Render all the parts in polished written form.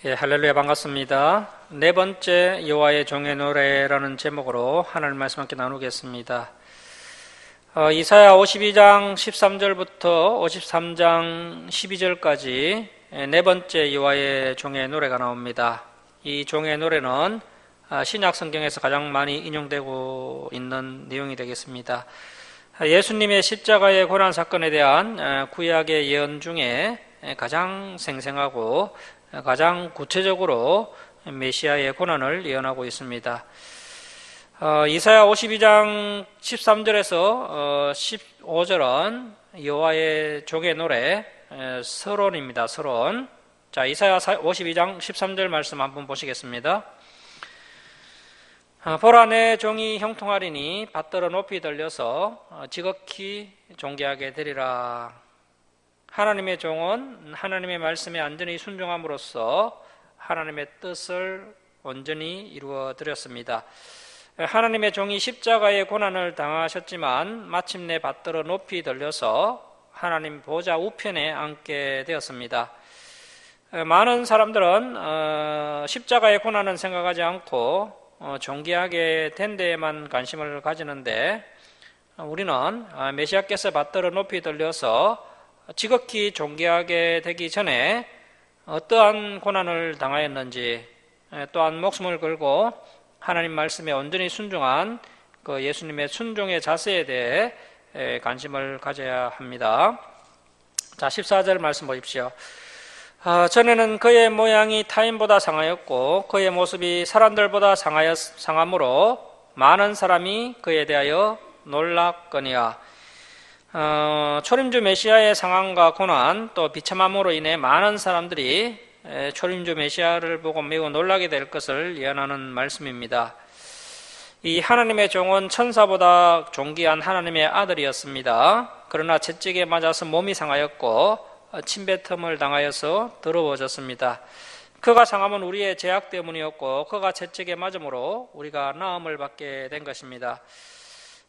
예, 할렐루야, 반갑습니다. 네 번째 여호와의 종의 노래라는 제목으로 하나님 말씀 함께 나누겠습니다. 이사야 52장 13절부터 53장 12절까지 네 번째 여호와의 종의 노래가 나옵니다. 이 종의 노래는 신약 성경에서 가장 많이 인용되고 있는 내용이 되겠습니다. 예수님의 십자가의 고난 사건에 대한 구약의 예언 중에 가장 생생하고 가장 구체적으로 메시아의 고난을 예언하고 있습니다. 이사야 52장 13절에서 15절은 여호와의 종의 노래 서론입니다. 서론. 자, 이사야 52장 13절 말씀 한번 보시겠습니다. 보라, 내 종이 형통하리니 받들어 높이 들려서 지극히 존귀하게 되리라. 하나님의 종은 하나님의 말씀에 완전히 순종함으로써 하나님의 뜻을 온전히 이루어 드렸습니다. 하나님의 종이 십자가의 고난을 당하셨지만 마침내 받들어 높이 들려서 하나님 보좌 우편에 앉게 되었습니다. 많은 사람들은 십자가의 고난은 생각하지 않고 존귀하게 된 데에만 관심을 가지는데, 우리는 메시아께서 받들어 높이 들려서 지극히 존귀하게 되기 전에 어떠한 고난을 당하였는지, 또한 목숨을 걸고 하나님 말씀에 온전히 순종한 그 예수님의 순종의 자세에 대해 관심을 가져야 합니다. 자, 14절 말씀 보십시오. 전에는 그의 모양이 타인보다 상하였고 그의 모습이 사람들보다 상함으로 많은 사람이 그에 대하여 놀랐거니와. 초림주 메시아의 상함과 고난, 또 비참함으로 인해 많은 사람들이 초림주 메시아를 보고 매우 놀라게 될 것을 예언하는 말씀입니다. 이 하나님의 종은 천사보다 존귀한 하나님의 아들이었습니다. 그러나 채찍에 맞아서 몸이 상하였고 침뱉음을 당하여서 더러워졌습니다. 그가 상함은 우리의 죄악 때문이었고 그가 채찍에 맞음으로 우리가 나음을 받게 된 것입니다.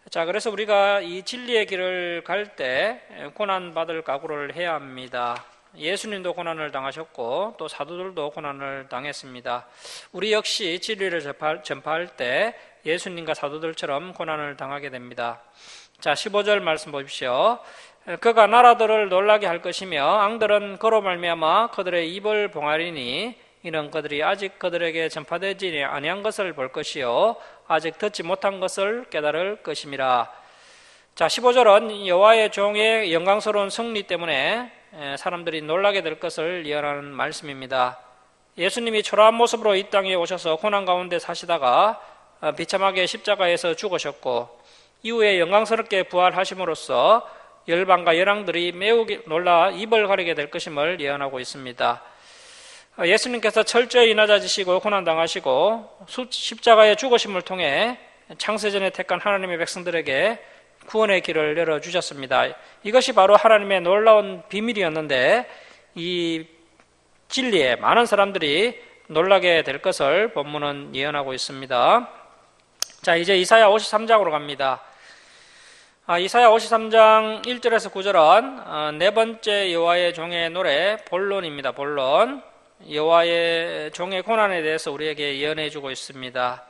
자, 그래서 우리가 이 진리의 길을 갈 때 고난받을 각오를 해야 합니다. 예수님도 고난을 당하셨고 또 사도들도 고난을 당했습니다. 우리 역시 진리를 전파할 때 예수님과 사도들처럼 고난을 당하게 됩니다. 자, 15절 말씀 보십시오. 그가 나라들을 놀라게 할 것이며 앙들은 그로 말미암아 그들의 입을 봉하리니 이는 그들이 아직 그들에게 전파되지 아니한 것을 볼 것이요 아직 듣지 못한 것을 깨달을 것임이라. 자, 15절은 여호와의 종의 영광스러운 승리 때문에 사람들이 놀라게 될 것을 예언하는 말씀입니다. 예수님이 초라한 모습으로 이 땅에 오셔서 고난 가운데 사시다가 비참하게 십자가에서 죽으셨고 이후에 영광스럽게 부활하심으로써 열방과 열왕들이 매우 놀라 입을 가리게 될 것임을 예언하고 있습니다. 예수님께서 철저히 낮아지시고 고난당하시고 십자가의 죽으심을 통해 창세전에 택한 하나님의 백성들에게 구원의 길을 열어주셨습니다. 이것이 바로 하나님의 놀라운 비밀이었는데 이 진리에 많은 사람들이 놀라게 될 것을 본문은 예언하고 있습니다. 자, 이제 이사야 53장으로 갑니다. 이사야 53장 1절에서 9절은 네 번째 여호와의 종의 노래 본론입니다. 본론. 여호와의 종의 고난에 대해서 우리에게 예언해 주고 있습니다.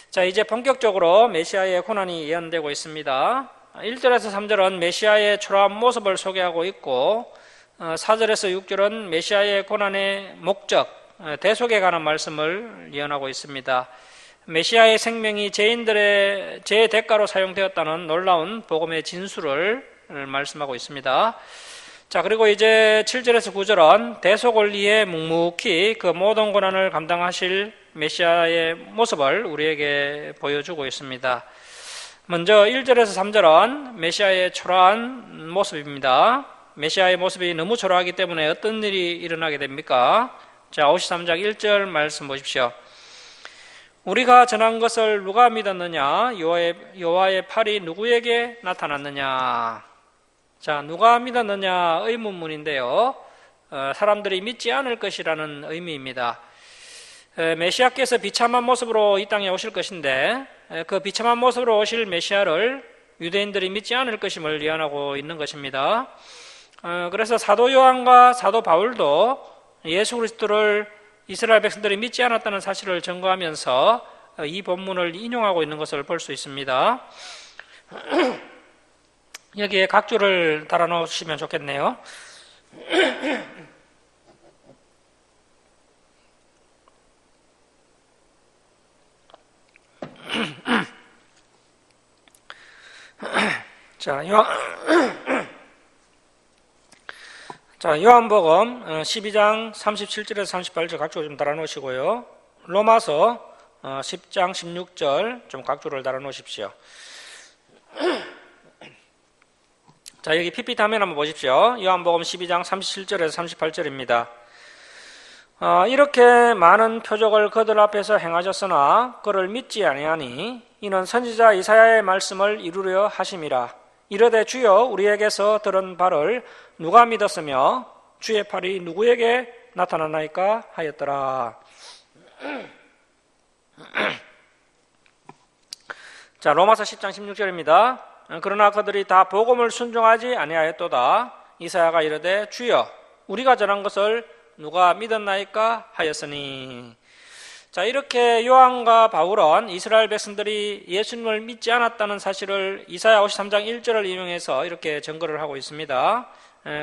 자, 이제 본격적으로 메시아의 고난이 예언되고 있습니다. 1절에서 3절은 메시아의 초라한 모습을 소개하고 있고 4절에서 6절은 메시아의 고난의 목적, 대속에 관한 말씀을 예언하고 있습니다. 메시아의 생명이 죄인들의 죄의 대가로 사용되었다는 놀라운 복음의 진수를 말씀하고 있습니다. 자, 그리고 이제 7절에서 9절은 대속을 위해 묵묵히 그 모든 고난을 감당하실 메시아의 모습을 우리에게 보여주고 있습니다. 먼저 1절에서 3절은 메시아의 초라한 모습입니다. 메시아의 모습이 너무 초라하기 때문에 어떤 일이 일어나게 됩니까? 자, 53장 1절 말씀 보십시오. 우리가 전한 것을 누가 믿었느냐? 여호와의 팔이 누구에게 나타났느냐? 자, 누가 믿었느냐 의문문인데요. 사람들이 믿지 않을 것이라는 의미입니다. 메시아께서 비참한 모습으로 이 땅에 오실 것인데 그 비참한 모습으로 오실 메시아를 유대인들이 믿지 않을 것임을 예언하고 있는 것입니다. 그래서 사도 요한과 사도 바울도 예수 그리스도를 이스라엘 백성들이 믿지 않았다는 사실을 증거하면서 이 본문을 인용하고 있는 것을 볼 수 있습니다. 여기에 각주를 달아 놓으시면 좋겠네요. 요한복음 12장 37절에서 38절 각주를 좀 달아 놓으시고요. 로마서 10장 16절 좀 각주를 달아 놓으십시오. 자, 여기 PPT 화면 한번 보십시오. 요한복음 12장 37절에서 38절입니다. 이렇게 많은 표적을 그들 앞에서 행하셨으나 그를 믿지 아니하니 이는 선지자 이사야의 말씀을 이루려 하심이라. 이르되 주여 우리에게서 들은 바를 누가 믿었으며 주의 팔이 누구에게 나타나나이까 하였더라. 자, 로마서 10장 16절입니다. 그러나 그들이 다 복음을 순종하지 아니하였도다. 이사야가 이르되 주여 우리가 전한 것을 누가 믿었나이까 하였으니. 자, 이렇게 요한과 바울은 이스라엘 백성들이 예수님을 믿지 않았다는 사실을 이사야 53장 1절을 인용해서 이렇게 증거를 하고 있습니다.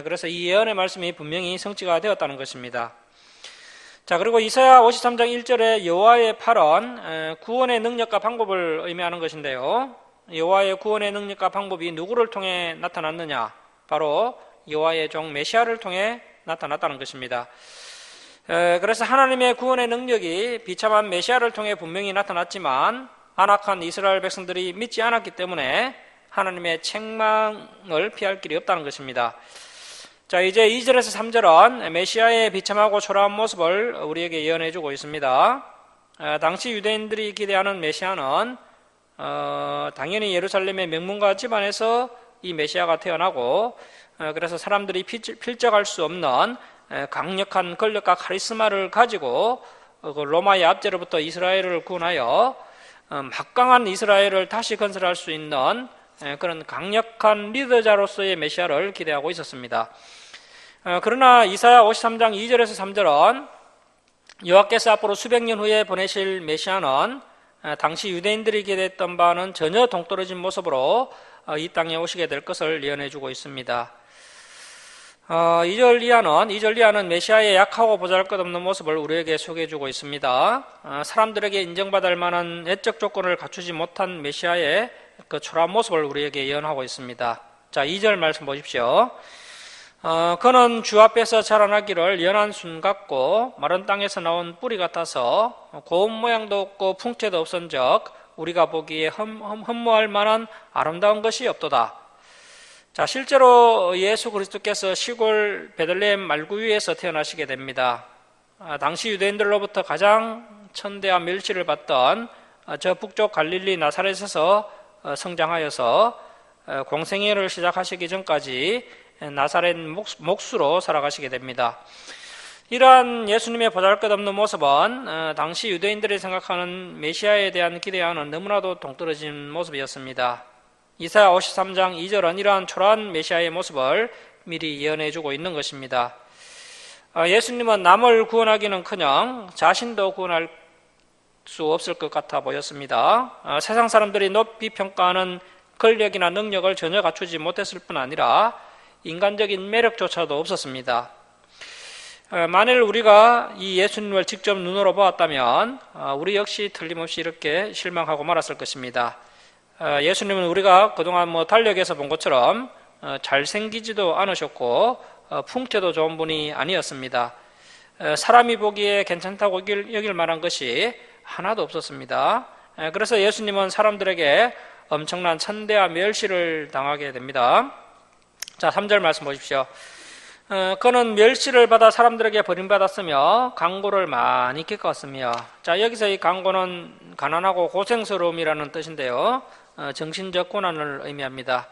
그래서 이 예언의 말씀이 분명히 성취가 되었다는 것입니다. 자, 그리고 이사야 53장 1절에 여호와의 팔은 구원의 능력과 방법을 의미하는 것인데요. 여호와의 구원의 능력과 방법이 누구를 통해 나타났느냐? 바로 여호와의 종 메시아를 통해 나타났다는 것입니다. 그래서 하나님의 구원의 능력이 비참한 메시아를 통해 분명히 나타났지만 안악한 이스라엘 백성들이 믿지 않았기 때문에 하나님의 책망을 피할 길이 없다는 것입니다. 자, 이제 2절에서 3절은 메시아의 비참하고 초라한 모습을 우리에게 예언해주고 있습니다. 당시 유대인들이 기대하는 메시아는 당연히 예루살렘의 명문가 집안에서 이 메시아가 태어나고 그래서 사람들이 필적할 수 없는 강력한 권력과 카리스마를 가지고 로마의 압제로부터 이스라엘을 구원하여 막강한 이스라엘을 다시 건설할 수 있는 그런 강력한 리더자로서의 메시아를 기대하고 있었습니다. 그러나 이사야 53장 2절에서 3절은 여호와께서 앞으로 수백 년 후에 보내실 메시아는 당시 유대인들이 기대했던 바는 전혀 동떨어진 모습으로 이 땅에 오시게 될 것을 예언해주고 있습니다. 2절 이하는 메시아의 약하고 보잘것없는 모습을 우리에게 소개해주고 있습니다. 사람들에게 인정받을 만한 내적 조건을 갖추지 못한 메시아의 그 초라한 모습을 우리에게 예언하고 있습니다. 자, 2절 말씀 보십시오. 그는 주 앞에서 자라나기를 연한 순 같고 마른 땅에서 나온 뿌리 같아서 고운 모양도 없고 풍채도 없은즉 우리가 보기에 흠모할 만한 아름다운 것이 없도다. 자, 실제로 예수 그리스도께서 시골 베들레헴 말구유에서 태어나시게 됩니다. 당시 유대인들로부터 가장 천대와 멸시를 받던 저 북쪽 갈릴리 나사렛에서 성장하여서 공생애를 시작하시기 전까지 나사렛 목수로 살아가시게 됩니다. 이러한 예수님의 보잘것없는 모습은 당시 유대인들이 생각하는 메시아에 대한 기대와는 너무나도 동떨어진 모습이었습니다. 이사야 53장 2절은 이러한 초라한 메시아의 모습을 미리 예언해주고 있는 것입니다. 예수님은 남을 구원하기는커녕 자신도 구원할 수 없을 것 같아 보였습니다. 세상 사람들이 높이 평가하는 권력이나 능력을 전혀 갖추지 못했을 뿐 아니라 인간적인 매력조차도 없었습니다. 만일 우리가 이 예수님을 직접 눈으로 보았다면 우리 역시 틀림없이 이렇게 실망하고 말았을 것입니다. 예수님은 우리가 그동안 달력에서 본 것처럼 잘생기지도 않으셨고 풍채도 좋은 분이 아니었습니다. 사람이 보기에 괜찮다고 여길 만한 것이 하나도 없었습니다. 그래서 예수님은 사람들에게 엄청난 천대와 멸시를 당하게 됩니다. 자, 3절 말씀 보십시오. 그는 멸시를 받아 사람들에게 버림받았으며 강고를 많이 겪었으며. 자, 여기서 이 강고는 가난하고 고생스러움이라는 뜻인데요, 정신적 고난을 의미합니다.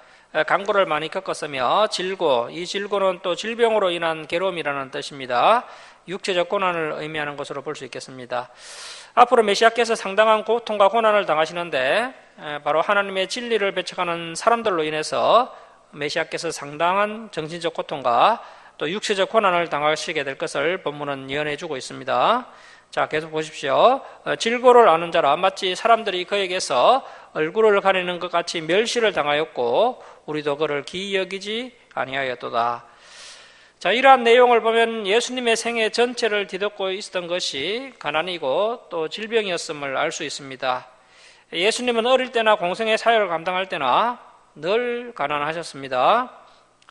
강고를 많이 겪었으며 질고, 이 질고는 또 질병으로 인한 괴로움이라는 뜻입니다. 육체적 고난을 의미하는 것으로 볼 수 있겠습니다. 앞으로 메시아께서 상당한 고통과 고난을 당하시는데 바로 하나님의 진리를 배척하는 사람들로 인해서 메시아께서 상당한 정신적 고통과 또 육체적 고난을 당하시게 될 것을 본문은 예언해 주고 있습니다. 자, 계속 보십시오. 질고를 아는 자라 마치 사람들이 그에게서 얼굴을 가리는 것 같이 멸시를 당하였고 우리도 그를 기이 여기지 아니하였도다. 자, 이러한 내용을 보면 예수님의 생애 전체를 뒤덮고 있었던 것이 가난이고 또 질병이었음을 알 수 있습니다. 예수님은 어릴 때나 공생의 사역을 감당할 때나 늘 가난하셨습니다.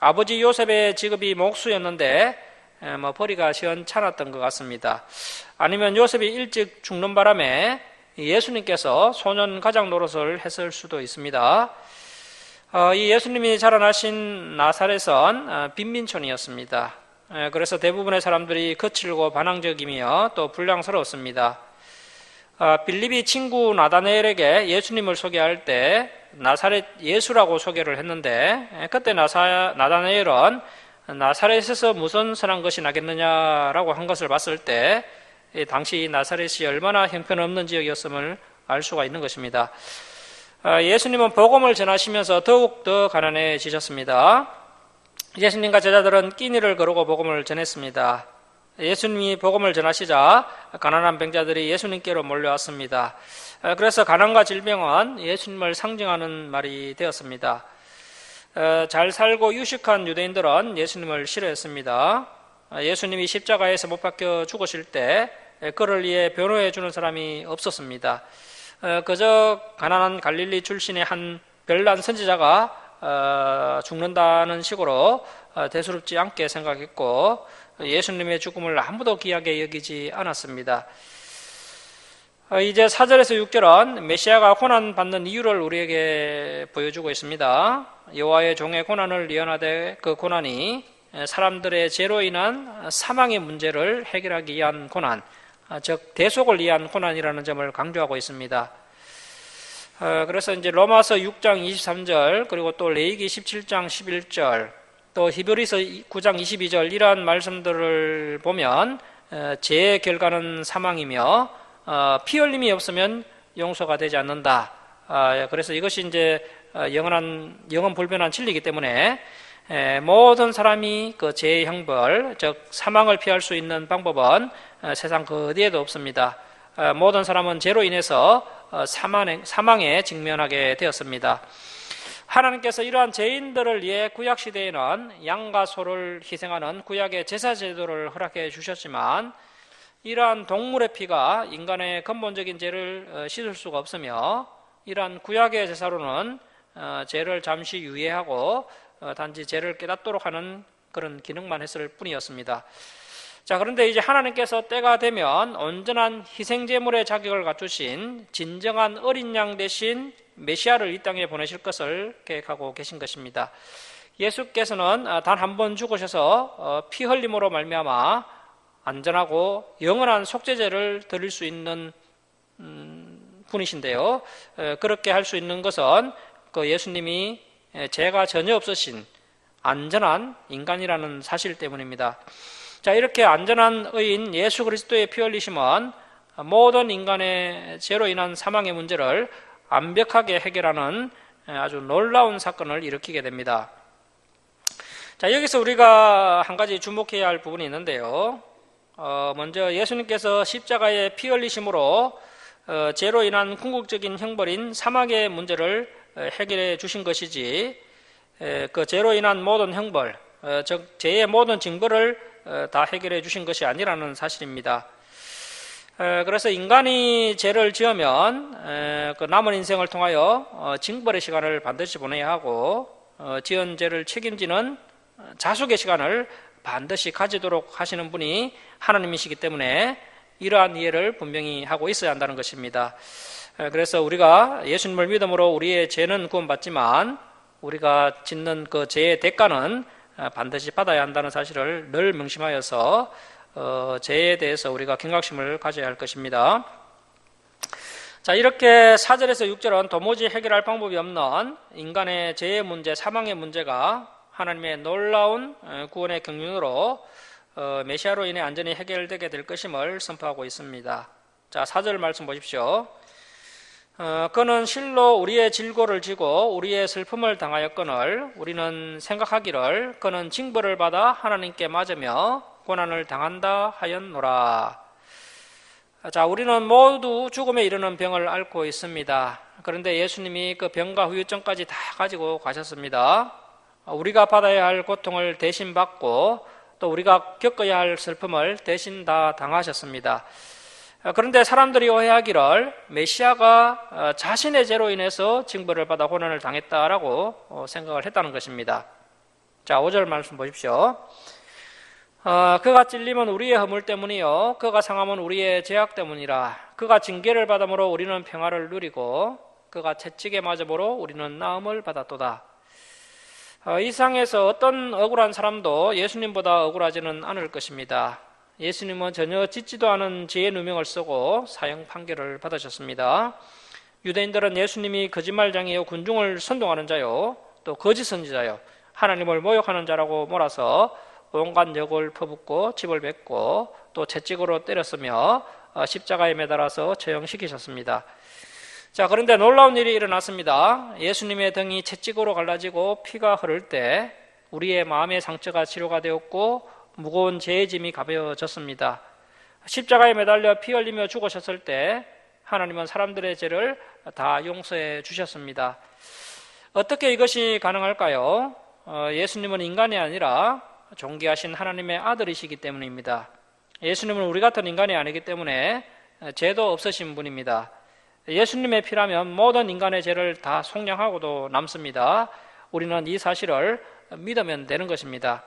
아버지 요셉의 직업이 목수였는데 벌이가 시원찮았던 것 같습니다. 아니면 요셉이 일찍 죽는 바람에 예수님께서 소년 가장 노릇을 했을 수도 있습니다. 이 예수님이 자라나신 나사렛은 빈민촌이었습니다. 그래서 대부분의 사람들이 거칠고 반항적이며 또 불량스러웠습니다. 빌립이 친구 나다나엘에게 예수님을 소개할 때 나사렛 예수라고 소개를 했는데 그때 나다나엘은 나사렛에서 무슨 선한 것이 나겠느냐라고 한 것을 봤을 때 당시 나사렛이 얼마나 형편없는 지역이었음을 알 수가 있는 것입니다. 예수님은 복음을 전하시면서 더욱 더 가난해지셨습니다. 예수님과 제자들은 끼니를 거르고 복음을 전했습니다. 예수님이 복음을 전하시자 가난한 병자들이 예수님께로 몰려왔습니다. 그래서 가난과 질병은 예수님을 상징하는 말이 되었습니다. 잘 살고 유식한 유대인들은 예수님을 싫어했습니다. 예수님이 십자가에서 못 박혀 죽으실 때 그를 위해 변호해 주는 사람이 없었습니다. 그저 가난한 갈릴리 출신의 한 별난 선지자가 죽는다는 식으로 대수롭지 않게 생각했고 예수님의 죽음을 아무도 귀하게 여기지 않았습니다. 이제 4절에서 6절은 메시아가 고난받는 이유를 우리에게 보여주고 있습니다. 여호와의 종의 고난을 예언하되 그 고난이 사람들의 죄로 인한 사망의 문제를 해결하기 위한 고난, 즉 대속을 위한 고난이라는 점을 강조하고 있습니다. 그래서 이제 로마서 6장 23절 그리고 또 레위기 17장 11절 또 히브리서 9장 22절 이러한 말씀들을 보면 죄의 결과는 사망이며 피 흘림이 없으면 용서가 되지 않는다. 그래서 이것이 이제 영원 불변한 진리이기 때문에 모든 사람이 그 죄의 형벌, 즉 사망을 피할 수 있는 방법은 세상 그 어디에도 없습니다. 모든 사람은 죄로 인해서 사망에 직면하게 되었습니다. 하나님께서 이러한 죄인들을 위해 구약시대에는 양과 소를 희생하는 구약의 제사제도를 허락해 주셨지만 이러한 동물의 피가 인간의 근본적인 죄를 씻을 수가 없으며 이러한 구약의 제사로는 죄를 잠시 유예하고 단지 죄를 깨닫도록 하는 그런 기능만 했을 뿐이었습니다. 자, 그런데 이제 하나님께서 때가 되면 온전한 희생제물의 자격을 갖추신 진정한 어린 양 대신 메시아를 이 땅에 보내실 것을 계획하고 계신 것입니다. 예수께서는 단 한 번 죽으셔서 피 흘림으로 말미암아 안전하고 영원한 속죄제를 드릴 수 있는 분이신데요. 그렇게 할 수 있는 것은 그 예수님이 죄가 전혀 없으신 안전한 인간이라는 사실 때문입니다. 자, 이렇게 안전한 의인 예수 그리스도의 피 흘리심은 모든 인간의 죄로 인한 사망의 문제를 완벽하게 해결하는 아주 놀라운 사건을 일으키게 됩니다. 자, 여기서 우리가 한 가지 주목해야 할 부분이 있는데요. 먼저 예수님께서 십자가에 피 흘리심으로 죄로 인한 궁극적인 형벌인 사망의 문제를 해결해 주신 것이지 그 죄로 인한 모든 형벌, 즉 죄의 모든 징벌을 다 해결해 주신 것이 아니라는 사실입니다. 그래서 인간이 죄를 지으면 그 남은 인생을 통하여 징벌의 시간을 반드시 보내야 하고 지은 죄를 책임지는 자숙의 시간을 반드시 가지도록 하시는 분이 하나님이시기 때문에 이러한 이해를 분명히 하고 있어야 한다는 것입니다. 그래서 우리가 예수님을 믿음으로 우리의 죄는 구원받지만 우리가 짓는 그 죄의 대가는 반드시 받아야 한다는 사실을 늘 명심하여서 죄에 대해서 우리가 경각심을 가져야 할 것입니다. 자, 이렇게 4절에서 6절은 도무지 해결할 방법이 없는 인간의 죄의 문제, 사망의 문제가 하나님의 놀라운 구원의 경륜으로 메시아로 인해 안전히 해결되게 될 것임을 선포하고 있습니다. 자, 4절 말씀 보십시오. 그는 실로 우리의 질고를 지고 우리의 슬픔을 당하였거늘 우리는 생각하기를 그는 징벌을 받아 하나님께 맞으며 고난을 당한다 하였노라. 자, 우리는 모두 죽음에 이르는 병을 앓고 있습니다. 그런데 예수님이 그 병과 후유증까지 다 가지고 가셨습니다. 우리가 받아야 할 고통을 대신 받고 또 우리가 겪어야 할 슬픔을 대신 다 당하셨습니다. 그런데 사람들이 오해하기를 메시아가 자신의 죄로 인해서 징벌을 받아 고난을 당했다라고 생각을 했다는 것입니다. 자, 5절 말씀 보십시오. 그가 찔림은 우리의 허물 때문이요 그가 상함은 우리의 죄악 때문이라. 그가 징계를 받음으로 우리는 평화를 누리고 그가 채찍에 맞음으로 우리는 나음을 받았도다. 이 세상에서 어떤 억울한 사람도 예수님보다 억울하지는 않을 것입니다. 예수님은 전혀 짖지도 않은 죄의 누명을 쓰고 사형 판결을 받으셨습니다. 유대인들은 예수님이 거짓말장이요 군중을 선동하는 자요 또 거짓 선지자요 하나님을 모욕하는 자라고 몰아서 온갖 역을 퍼붓고 집을 뱉고 또 채찍으로 때렸으며 십자가에 매달아서 처형시키셨습니다. 자, 그런데 놀라운 일이 일어났습니다. 예수님의 등이 채찍으로 갈라지고 피가 흐를 때 우리의 마음의 상처가 치료가 되었고 무거운 죄의 짐이 가벼워졌습니다. 십자가에 매달려 피 흘리며 죽으셨을 때 하나님은 사람들의 죄를 다 용서해 주셨습니다. 어떻게 이것이 가능할까요? 예수님은 인간이 아니라 존귀하신 하나님의 아들이시기 때문입니다. 예수님은 우리 같은 인간이 아니기 때문에 죄도 없으신 분입니다. 예수님의 피라면 모든 인간의 죄를 다 속량하고도 남습니다. 우리는 이 사실을 믿으면 되는 것입니다.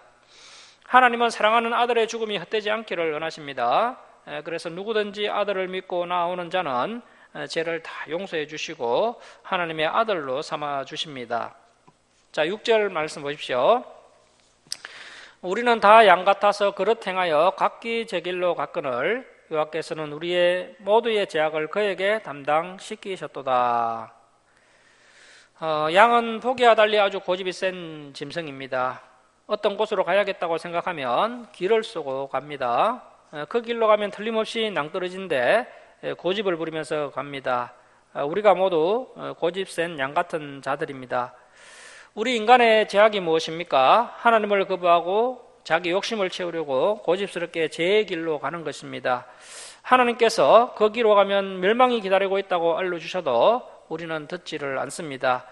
하나님은 사랑하는 아들의 죽음이 헛되지 않기를 원하십니다. 그래서 누구든지 아들을 믿고 나오는 자는 죄를 다 용서해 주시고 하나님의 아들로 삼아 주십니다. 자, 6절 말씀 보십시오. 우리는 다 양 같아서 그릇 행하여 각기 제 길로 갔거늘 여호와께서는 우리의 모두의 죄악을 그에게 담당시키셨도다. 양은 보기와 달리 아주 고집이 센 짐승입니다. 어떤 곳으로 가야겠다고 생각하면 길을 쏘고 갑니다. 그 길로 가면 틀림없이 낭떠러진데 고집을 부리면서 갑니다. 우리가 모두 고집 센 양 같은 자들입니다. 우리 인간의 죄악이 무엇입니까? 하나님을 거부하고 자기 욕심을 채우려고 고집스럽게 죄의 길로 가는 것입니다. 하나님께서 그 길로 가면 멸망이 기다리고 있다고 알려주셔도 우리는 듣지를 않습니다.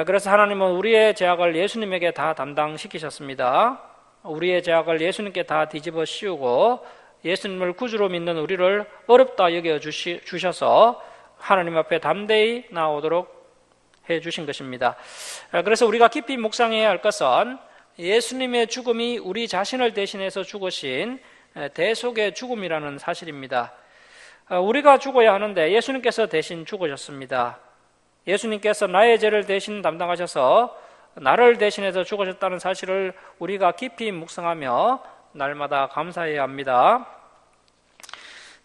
그래서 하나님은 우리의 죄악을 예수님에게 다 담당시키셨습니다. 우리의 죄악을 예수님께 다 뒤집어 씌우고 예수님을 구주로 믿는 우리를 어렵다 여겨주셔서 하나님 앞에 담대히 나오도록 해주신 것입니다. 그래서 우리가 깊이 묵상해야 할 것은 예수님의 죽음이 우리 자신을 대신해서 죽으신 대속의 죽음이라는 사실입니다. 우리가 죽어야 하는데 예수님께서 대신 죽으셨습니다. 예수님께서 나의 죄를 대신 담당하셔서 나를 대신해서 죽으셨다는 사실을 우리가 깊이 묵상하며 날마다 감사해야 합니다.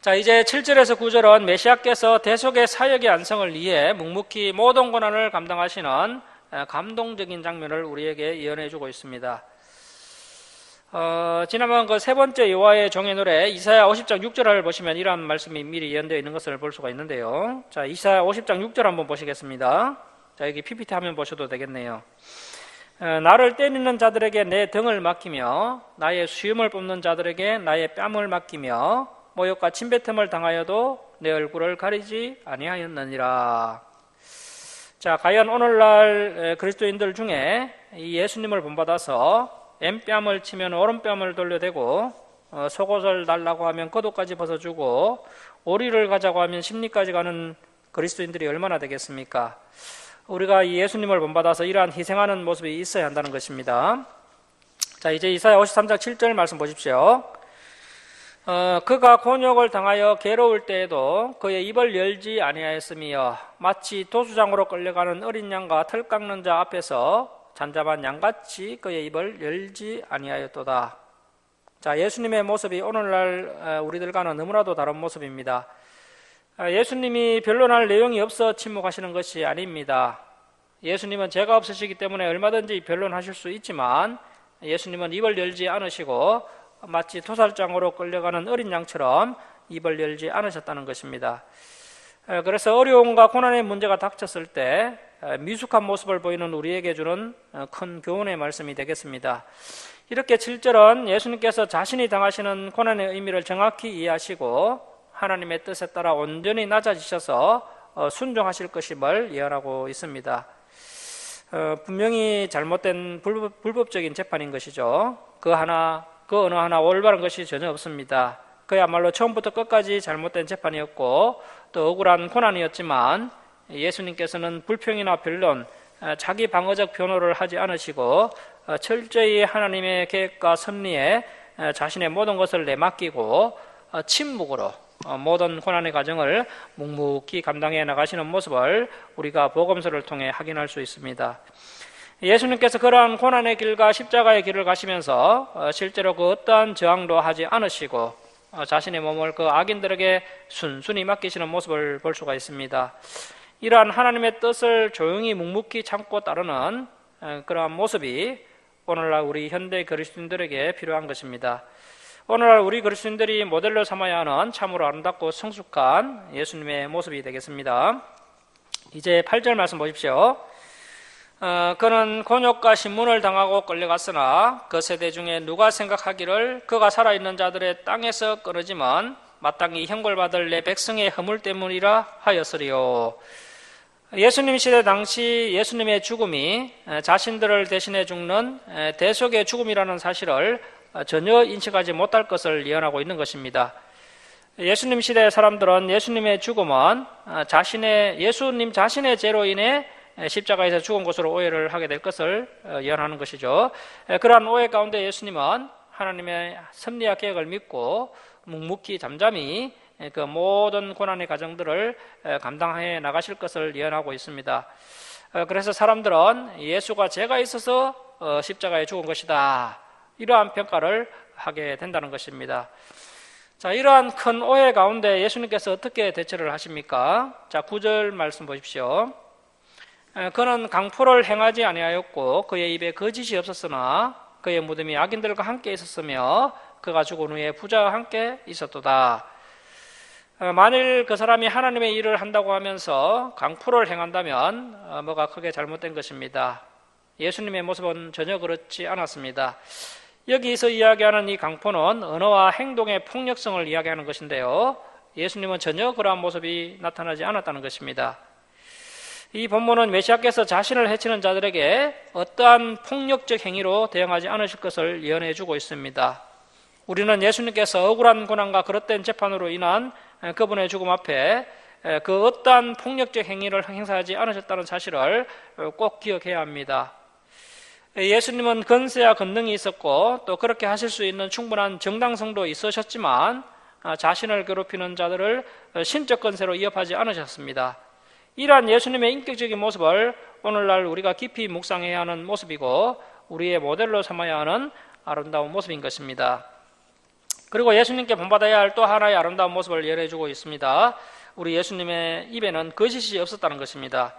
자, 이제 7절에서 9절은 메시아께서 대속의 사역의 안성을 위해 묵묵히 모든 고난을 감당하시는 감동적인 장면을 우리에게 예언해주고 있습니다. 지난번 그 세 번째 여호와의 종의 노래 이사야 50장 6절을 보시면 이러한 말씀이 미리 예언되어 있는 것을 볼 수가 있는데요. 자, 이사야 50장 6절 한번 보시겠습니다. 자, 여기 PPT 화면 보셔도 되겠네요. 나를 때리는 자들에게 내 등을 맡기며 나의 수염을 뽑는 자들에게 나의 뺨을 맡기며 모욕과 침뱉음을 당하여도 내 얼굴을 가리지 아니하였느니라. 자, 과연 오늘날 그리스도인들 중에 이 예수님을 본받아서 왼뺨을 치면 오른뺨을 돌려대고 속옷을 달라고 하면 겉옷까지 벗어주고 오리를 가자고 하면 심리까지 가는 그리스도인들이 얼마나 되겠습니까? 우리가 이 예수님을 본받아서 이러한 희생하는 모습이 있어야 한다는 것입니다. 자, 이제 이사야 53장 7절 말씀 보십시오. 그가 곤욕을 당하여 괴로울 때에도 그의 입을 열지 아니하였으며 마치 도수장으로 끌려가는 어린 양과 털 깎는 자 앞에서 잔잡한 양같이 그의 입을 열지 아니하였도다. 자, 예수님의 모습이 오늘날 우리들과는 너무나도 다른 모습입니다. 예수님이 변론할 내용이 없어 침묵하시는 것이 아닙니다. 예수님은 죄가 없으시기 때문에 얼마든지 변론하실 수 있지만 예수님은 입을 열지 않으시고 마치 토살장으로 끌려가는 어린 양처럼 입을 열지 않으셨다는 것입니다. 그래서 어려움과 고난의 문제가 닥쳤을 때 미숙한 모습을 보이는 우리에게 주는 큰 교훈의 말씀이 되겠습니다. 이렇게 7절은 예수님께서 자신이 당하시는 고난의 의미를 정확히 이해하시고 하나님의 뜻에 따라 온전히 낮아지셔서 순종하실 것임을 예언하고 있습니다. 분명히 잘못된 불법적인 재판인 것이죠. 그 어느 하나 올바른 것이 전혀 없습니다. 그야말로 처음부터 끝까지 잘못된 재판이었고 또 억울한 고난이었지만 예수님께서는 불평이나 변론, 자기 방어적 변호를 하지 않으시고 철저히 하나님의 계획과 섭리에 자신의 모든 것을 내맡기고 침묵으로 모든 고난의 과정을 묵묵히 감당해 나가시는 모습을 우리가 복음서를 통해 확인할 수 있습니다. 예수님께서 그러한 고난의 길과 십자가의 길을 가시면서 실제로 그 어떠한 저항도 하지 않으시고 자신의 몸을 그 악인들에게 순순히 맡기시는 모습을 볼 수가 있습니다. 이러한 하나님의 뜻을 조용히 묵묵히 참고 따르는 그러한 모습이 오늘날 우리 현대 그리스도인들에게 필요한 것입니다. 오늘날 우리 그리스도인들이 모델로 삼아야 하는 참으로 아름답고 성숙한 예수님의 모습이 되겠습니다. 이제 8절 말씀 보십시오. 그는 곤욕과 신문을 당하고 끌려갔으나 그 세대 중에 누가 생각하기를 그가 살아있는 자들의 땅에서 끊어지면 마땅히 형벌받을 내 백성의 허물 때문이라 하였으리요. 예수님 시대 당시 예수님의 죽음이 자신들을 대신해 죽는 대속의 죽음이라는 사실을 전혀 인식하지 못할 것을 예언하고 있는 것입니다. 예수님 시대의 사람들은 예수님의 죽음은 예수님 자신의 죄로 인해 십자가에서 죽은 것으로 오해를 하게 될 것을 예언하는 것이죠. 그러한 오해 가운데 예수님은 하나님의 섭리와 계획을 믿고 묵묵히 잠잠히 그 모든 고난의 과정들을 감당해 나가실 것을 예언하고 있습니다. 그래서 사람들은 예수가 죄가 있어서 십자가에 죽은 것이다, 이러한 평가를 하게 된다는 것입니다. 자, 이러한 큰 오해 가운데 예수님께서 어떻게 대처를 하십니까? 자, 9절 말씀 보십시오. 그는 강포를 행하지 아니하였고 그의 입에 거짓이 없었으나 그의 무덤이 악인들과 함께 있었으며 그가 죽은 후에 부자와 함께 있었도다. 만일 그 사람이 하나님의 일을 한다고 하면서 강포를 행한다면 뭐가 크게 잘못된 것입니다. 예수님의 모습은 전혀 그렇지 않았습니다. 여기서 이야기하는 이 강포는 언어와 행동의 폭력성을 이야기하는 것인데요, 예수님은 전혀 그러한 모습이 나타나지 않았다는 것입니다. 이 본문은 메시아께서 자신을 해치는 자들에게 어떠한 폭력적 행위로 대응하지 않으실 것을 예언해 주고 있습니다. 우리는 예수님께서 억울한 고난과 그릇된 재판으로 인한 그분의 죽음 앞에 그 어떠한 폭력적 행위를 행사하지 않으셨다는 사실을 꼭 기억해야 합니다. 예수님은 권세와 권능이 있었고 또 그렇게 하실 수 있는 충분한 정당성도 있으셨지만 자신을 괴롭히는 자들을 신적 권세로 위협하지 않으셨습니다. 이러한 예수님의 인격적인 모습을 오늘날 우리가 깊이 묵상해야 하는 모습이고 우리의 모델로 삼아야 하는 아름다운 모습인 것입니다. 그리고 예수님께 본받아야 할 또 하나의 아름다운 모습을 예언해주고 있습니다. 우리 예수님의 입에는 거짓이 없었다는 것입니다.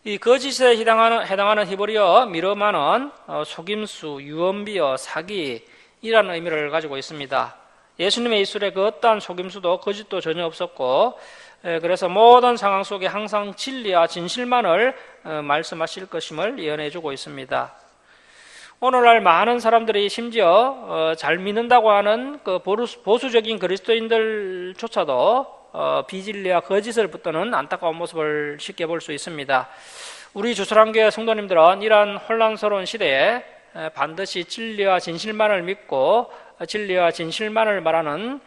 이 거짓에 해당하는 히브리어 미르마는 속임수, 유언비어, 사기 이라는 의미를 가지고 있습니다. 예수님의 입술에 그 어떠한 속임수도 거짓도 전혀 없었고 그래서 모든 상황 속에 항상 진리와 진실만을 말씀하실 것임을 예언해주고 있습니다. 오늘날 많은 사람들이 심지어 잘 믿는다고 하는 그 보수적인 그리스도인들조차도 비진리와 거짓을 붙드는 안타까운 모습을 쉽게 볼 수 있습니다. 우리 주설한교회 성도님들은 이러한 혼란스러운 시대에 반드시 진리와 진실만을 믿고 진리와 진실만을 말하는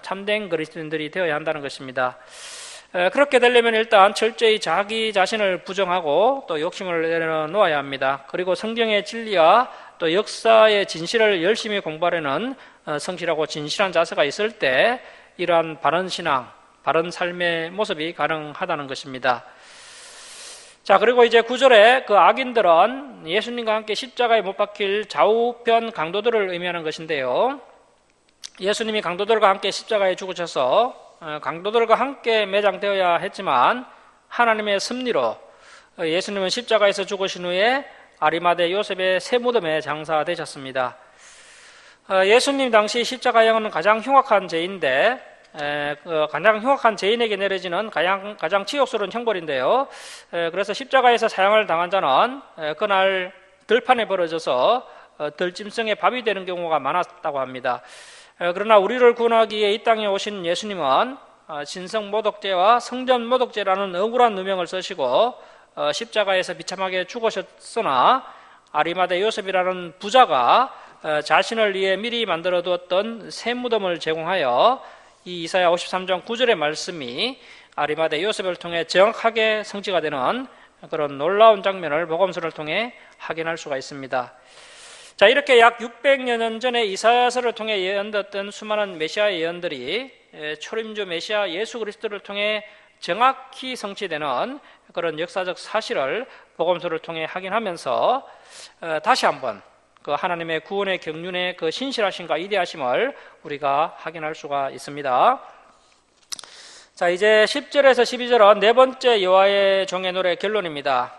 참된 그리스도인들이 되어야 한다는 것입니다. 그렇게 되려면 일단 철저히 자기 자신을 부정하고 또 욕심을 내려놓아야 합니다. 그리고 성경의 진리와 또 역사의 진실을 열심히 공부하려는 성실하고 진실한 자세가 있을 때 이러한 바른 신앙, 바른 삶의 모습이 가능하다는 것입니다. 자, 그리고 이제 9절에 그 악인들은 예수님과 함께 십자가에 못 박힐 좌우편 강도들을 의미하는 것인데요, 예수님이 강도들과 함께 십자가에 죽으셔서 강도들과 함께 매장되어야 했지만 하나님의 섭리로 예수님은 십자가에서 죽으신 후에 아리마대 요셉의 새 무덤에 장사되셨습니다. 예수님 당시 십자가형은 가장 흉악한 죄인데 가장 흉악한 죄인에게 내려지는 가장 치욕스러운 형벌인데요. 그래서 십자가에서 사형을 당한 자는 그날 들판에 벌어져서 들짐승의 밥이 되는 경우가 많았다고 합니다. 그러나 우리를 구원하기에 이 땅에 오신 예수님은 신성모독죄와 성전모독죄라는 억울한 누명을 쓰시고 십자가에서 비참하게 죽으셨으나 아리마대 요셉이라는 부자가 자신을 위해 미리 만들어 두었던 새 무덤을 제공하여 이 이사야 53장 9절의 말씀이 아리마대 요셉을 통해 정확하게 성취가 되는 그런 놀라운 장면을 복음서를 통해 확인할 수가 있습니다. 자, 이렇게 약 600여 년 전에 이사야서를 통해 예언됐던 수많은 메시아 예언들이 초림주 메시아 예수 그리스도를 통해 정확히 성취되는 그런 역사적 사실을 복음서를 통해 확인하면서 다시 한번 그 하나님의 구원의 경륜의 그 신실하심과 이대하심을 우리가 확인할 수가 있습니다. 자, 이제 10절에서 12절은 네 번째 여호와의 종의 노래 결론입니다.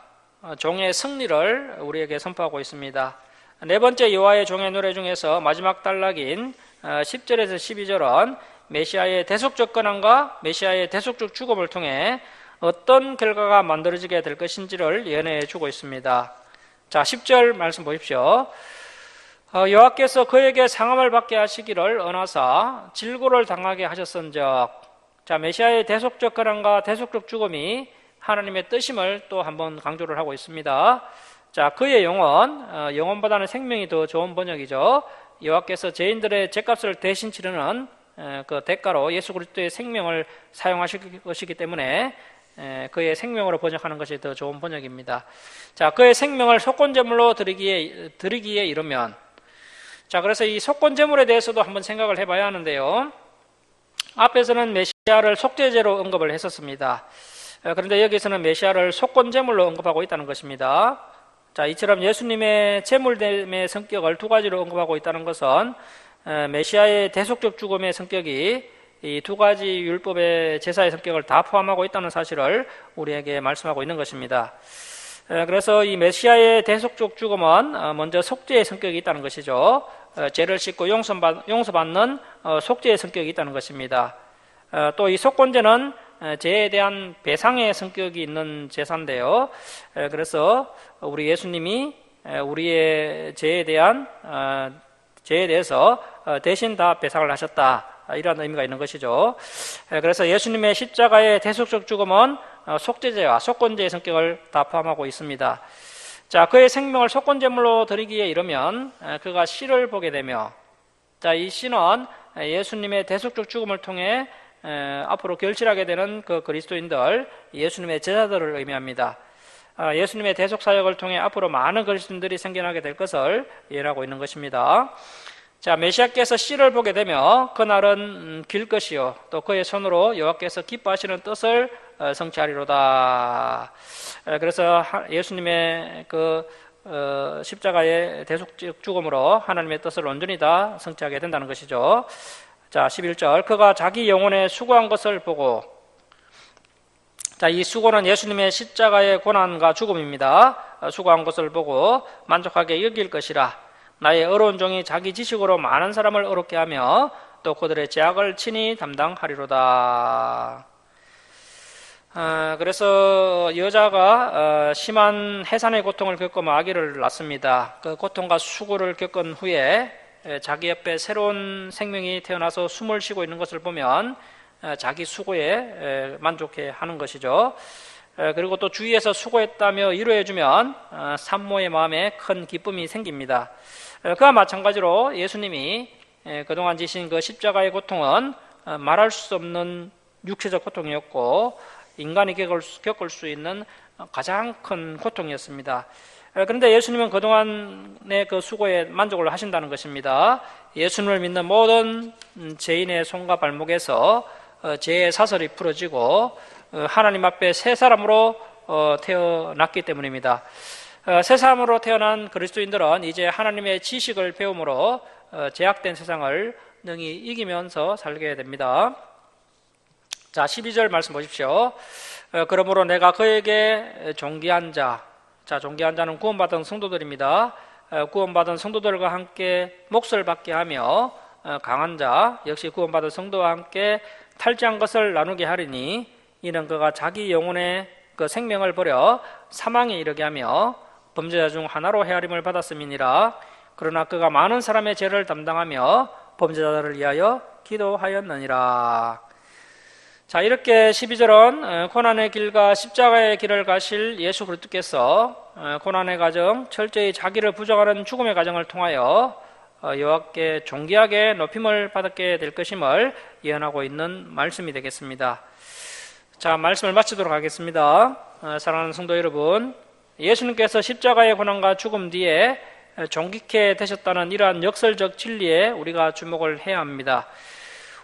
종의 승리를 우리에게 선포하고 있습니다. 네 번째 여호와의 종의 노래 중에서 마지막 단락인 10절에서 12절은 메시아의 대속적 권한과 메시아의 대속적 죽음을 통해 어떤 결과가 만들어지게 될 것인지를 예언해 주고 있습니다. 자, 10절 말씀 보십시오. 여호와께서 그에게 상함을 받게 하시기를 언하사 질고를 당하게 하셨은즉. 자, 메시아의 대속적 권한과 대속적 죽음이 하나님의 뜻임을 또 한번 강조를 하고 있습니다. 자, 그의 영혼, 영혼보다는 생명이 더 좋은 번역이죠. 여호와께서 죄인들의 죄값을 대신 치르는 그 대가로 예수 그리스도의 생명을 사용하실 것이기 때문에 그의 생명으로 번역하는 것이 더 좋은 번역입니다. 자, 그의 생명을 속건제물로 드리기에 이르면, 자, 그래서 이 속건제물에 대해서도 한번 생각을 해봐야 하는데요. 앞에서는 메시아를 속죄제로 언급을 했었습니다. 그런데 여기서는 메시아를 속건제물로 언급하고 있다는 것입니다. 자, 이처럼 예수님의 제물됨의 성격을 두 가지로 언급하고 있다는 것은 메시아의 대속적 죽음의 성격이 이 두 가지 율법의 제사의 성격을 다 포함하고 있다는 사실을 우리에게 말씀하고 있는 것입니다. 그래서 이 메시아의 대속적 죽음은 먼저 속죄의 성격이 있다는 것이죠. 죄를 씻고 용서받는 속죄의 성격이 있다는 것입니다. 또 이 속건제는 죄에 대한 배상의 성격이 있는 제사인데요. 그래서 우리 예수님이 우리의 죄에 대해서 대신 다 배상을 하셨다, 이런 의미가 있는 것이죠. 그래서 예수님의 십자가의 대속적 죽음은 속죄제와 속건제의 성격을 다 포함하고 있습니다. 자, 그의 생명을 속건제물로 드리기에 이르면 그가 씨를 보게 되며, 자, 이 씨는 예수님의 대속적 죽음을 통해 앞으로 결실하게 되는 그 그리스도인들, 예수님의 제자들을 의미합니다. 예수님의 대속 사역을 통해 앞으로 많은 그리스도인들이 생겨나게 될 것을 예언하고 있는 것입니다. 자, 메시아께서 씨를 보게 되며 그날은 길 것이요 또 그의 손으로 여호와께서 기뻐하시는 뜻을 성취하리로다. 그래서 예수님의 그 십자가의 대속적 죽음으로 하나님의 뜻을 온전히 다 성취하게 된다는 것이죠. 자, 11절, 그가 자기 영혼에 수고한 것을 보고, 자, 이 수고는 예수님의 십자가의 고난과 죽음입니다. 수고한 것을 보고 만족하게 여길 것이라. 나의 어려운 종이 자기 지식으로 많은 사람을 어렵게 하며 또 그들의 죄악을 친히 담당하리로다. 그래서 여자가 심한 해산의 고통을 겪고 아기를 낳습니다. 그 고통과 수고를 겪은 후에 자기 옆에 새로운 생명이 태어나서 숨을 쉬고 있는 것을 보면 자기 수고에 만족해 하는 것이죠. 그리고 또 주위에서 수고했다며 위로해주면 산모의 마음에 큰 기쁨이 생깁니다. 그와 마찬가지로 예수님이 그동안 지신 그 십자가의 고통은 말할 수 없는 육체적 고통이었고 인간이 겪을 수 있는 가장 큰 고통이었습니다. 그런데 예수님은 그동안의 그 수고에 만족을 하신다는 것입니다. 예수님을 믿는 모든 죄인의 손과 발목에서 죄의 사슬이 풀어지고 하나님 앞에 새 사람으로 태어났기 때문입니다. 새 사람으로 태어난 그리스도인들은 이제 하나님의 지식을 배움으로 제약된 세상을 능히 이기면서 살게 됩니다. 자, 12절 말씀 보십시오. 그러므로 내가 그에게 존귀한 자, 존귀한 자는 구원받은 성도들입니다. 구원받은 성도들과 함께 몫을 받게 하며 강한 자, 역시 구원받은 성도와 함께 탈취한 것을 나누게 하리니 이는 그가 자기 영혼의 그 생명을 버려 사망에 이르게 하며 범죄자 중 하나로 헤아림을 받았음이니라. 그러나 그가 많은 사람의 죄를 담당하며 범죄자들을 위하여 기도하였느니라. 자, 이렇게 12절은 고난의 길과 십자가의 길을 가실 예수 그리스도께서 고난의 과정, 철저히 자기를 부정하는 죽음의 과정을 통하여 여호와께 존귀하게 높임을 받게 될 것임을 예언하고 있는 말씀이 되겠습니다. 자, 말씀을 마치도록 하겠습니다. 사랑하는 성도 여러분, 예수님께서 십자가의 고난과 죽음 뒤에 존귀케 되셨다는 이러한 역설적 진리에 우리가 주목을 해야 합니다.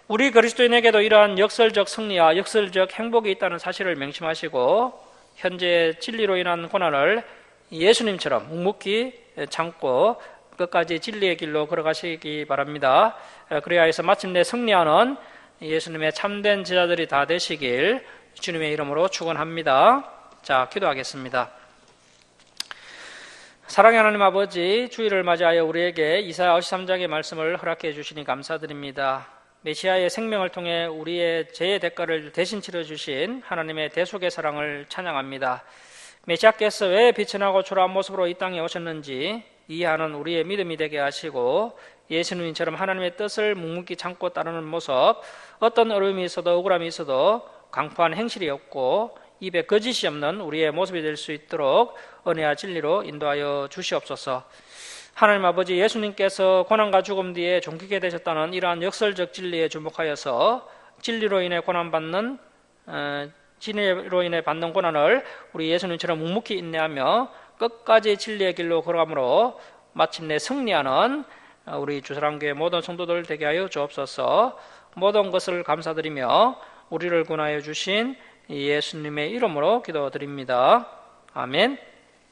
우리 그리스도인에게도 이러한 역설적 승리와 역설적 행복이 있다는 사실을 명심하시고 현재 진리로 인한 고난을 예수님처럼 묵묵히 참고 끝까지 진리의 길로 걸어가시기 바랍니다. 그래야 해서 마침내 승리하는 예수님의 참된 제자들이 다 되시길 주님의 이름으로 축원합니다. 자, 기도하겠습니다. 사랑의 하나님 아버지, 주일을 맞이하여 우리에게 이사야 53장의 말씀을 허락해 주시니 감사드립니다. 메시아의 생명을 통해 우리의 죄의 대가를 대신 치러주신 하나님의 대속의 사랑을 찬양합니다. 메시아께서 왜 비천하고 초라한 모습으로 이 땅에 오셨는지 이해하는 우리의 믿음이 되게 하시고 예수님처럼 하나님의 뜻을 묵묵히 참고 따르는 모습, 어떤 어려움이 있어도 억울함이 있어도 강포한 행실이 없고 입에 거짓이 없는 우리의 모습이 될 수 있도록 은혜와 진리로 인도하여 주시옵소서. 하나님 아버지, 예수님께서 고난과 죽음 뒤에 존귀케 되셨다는 이러한 역설적 진리에 주목하여서 진리로 인해 고난받는 진리로 인해 받는 고난을 우리 예수님처럼 묵묵히 인내하며 끝까지 진리의 길로 걸어가므로 마침내 승리하는 우리 주사랑교회 모든 성도들 되게 하여 주옵소서. 모든 것을 감사드리며 우리를 구원하여 주신 예수님의 이름으로 기도드립니다. 아멘.